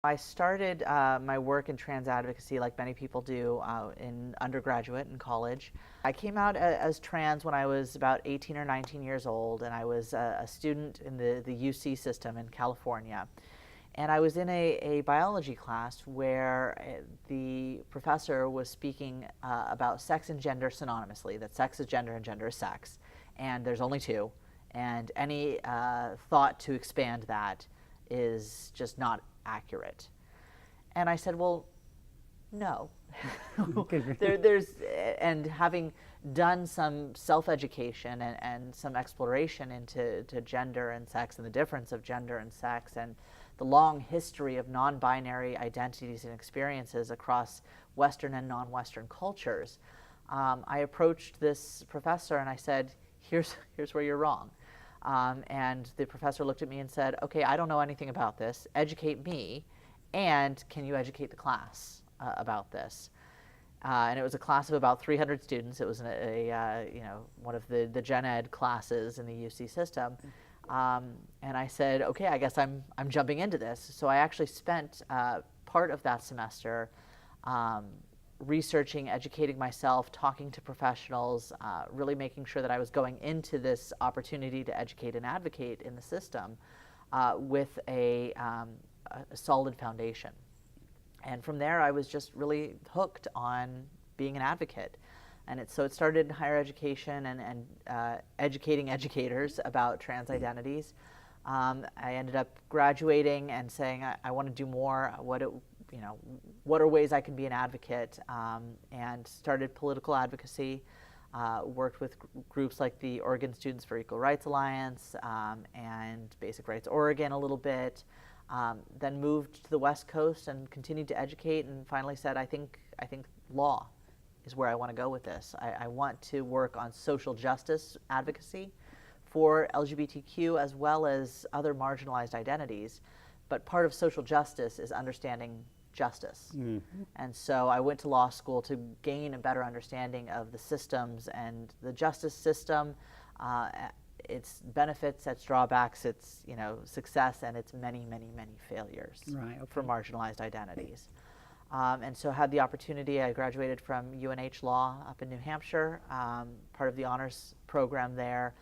I started my work in trans advocacy, like many people do, in undergraduate and college. I came out as trans when I was about 18 or 19 years old, and I was a student in the UC system in California. And I was in a biology class where the professor was speaking about sex and gender synonymously, that sex is gender and gender is sex, and there's only two, and any thought to expand that is just not accurate. And I said, well, no. And having done some self-education and some exploration into gender and sex and the difference of gender and sex and the long history of non-binary identities and experiences across Western and non-Western cultures, I approached this professor and I said, here's where you're wrong. And the professor looked at me and said, okay, I don't know anything about this. Educate me, and can you educate the class about this? And it was a class of about 300 students. It was one of the gen ed classes in the UC system. And I said, okay, I guess I'm jumping into this. So I actually spent part of that semester researching, educating myself, talking to professionals, really making sure that I was going into this opportunity to educate and advocate in the system with a solid foundation. And from there, I was just really hooked on being an advocate. And so it started in higher education and educating educators about trans identities. I ended up graduating and saying, I want to do more. What are ways I can be an advocate? And started political advocacy. Worked with groups like the Oregon Students for Equal Rights Alliance and Basic Rights Oregon a little bit. Then moved to the West Coast and continued to educate, and finally said, I think law is where I want to go with this. I want to work on social justice advocacy for LGBTQ as well as other marginalized identities. But part of social justice is understanding justice. Mm-hmm. And so I went to law school to gain a better understanding of the systems and the justice system, its benefits, its drawbacks, its success, and its many, many, many failures for marginalized identities. And so had the opportunity, I graduated from UNH Law up in New Hampshire, part of the honors program there.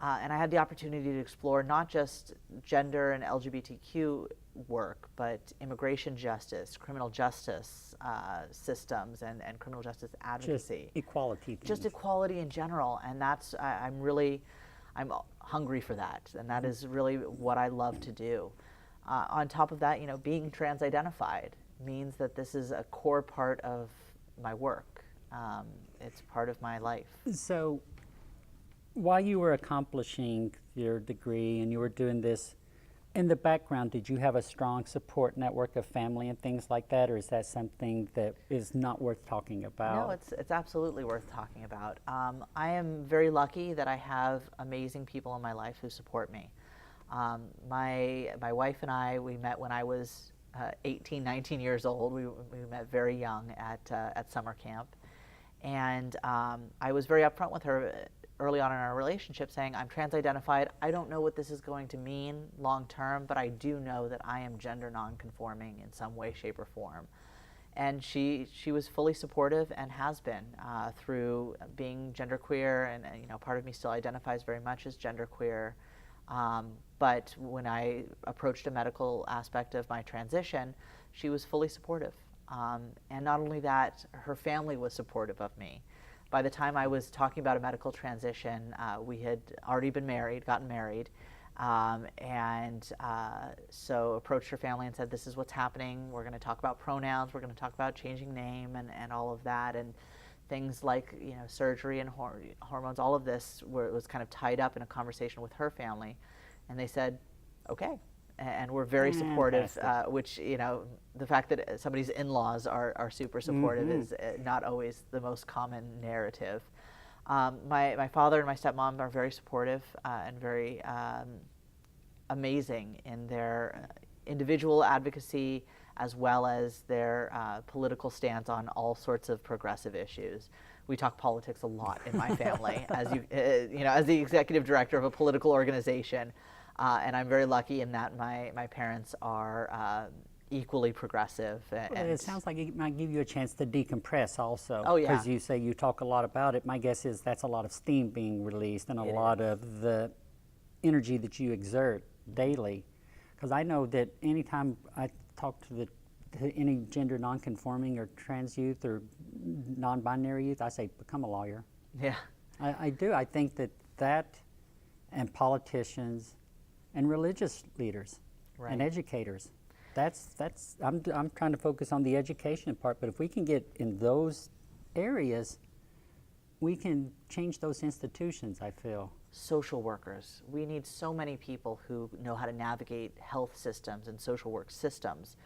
And I had the opportunity to explore not just gender and LGBTQ work, but immigration justice, criminal justice systems, and criminal justice advocacy. Just equality. Just equality in general. And that's, I'm hungry for that. And that is really what I love to do. On top of that, being trans-identified means that this is a core part of my work. It's part of my life. So while you were accomplishing your degree and you were doing this, in the background, did you have a strong support network of family and things like that, or is that something that is not worth talking about? No, it's absolutely worth talking about. I am very lucky that I have amazing people in my life who support me. My wife and I, we met when I was 18, 19 years old. We met very young at summer camp. And I was very upfront with her early on in our relationship, saying, I'm trans-identified. I don't know what this is going to mean long term, but I do know that I am gender non-conforming in some way, shape, or form. And she was fully supportive and has been through being genderqueer, and part of me still identifies very much as genderqueer. But when I approached a medical aspect of my transition, she was fully supportive. And not only that, her family was supportive of me. By the time I was talking about a medical transition, we had already been married, gotten married, so approached her family and said, this is what's happening. We're going to talk about pronouns. We're going to talk about changing name and all of that, and things like surgery and hormones. All of this was kind of tied up in a conversation with her family, and they said, okay. And we're very supportive, which, the fact that somebody's in-laws are super supportive is not always the most common narrative. My father and my stepmom are very supportive and very amazing in their individual advocacy as well as their political stance on all sorts of progressive issues. We talk politics a lot in my family, as as the executive director of a political organization. And I'm very lucky in that my parents are equally progressive. Well, it sounds like it might give you a chance to decompress also. Oh, yeah. Because you say you talk a lot about it. My guess is that's a lot of steam being released and a It lot is. of the energy that you exert daily. Because I know that anytime I talk to any gender nonconforming or trans youth or non-binary youth, I say, become a lawyer. Yeah. I do. I think that and politicians and religious leaders and Right. educators. I'm trying to focus on the education part, but if we can get in those areas, we can change those institutions, I feel. Social workers. We need so many people who know how to navigate health systems and social work systems.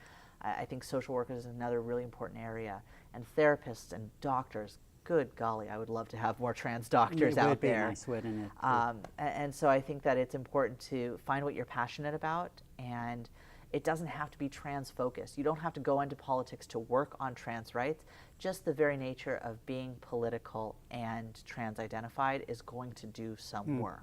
I think social workers is another really important area. And therapists and doctors. Good golly, I would love to have more trans doctors It out would be there. nice, wouldn't it? And so I think that it's important to find what you're passionate about, and it doesn't have to be trans focused. You don't have to go into politics to work on trans rights. Just the very nature of being political and trans identified is going to do some work.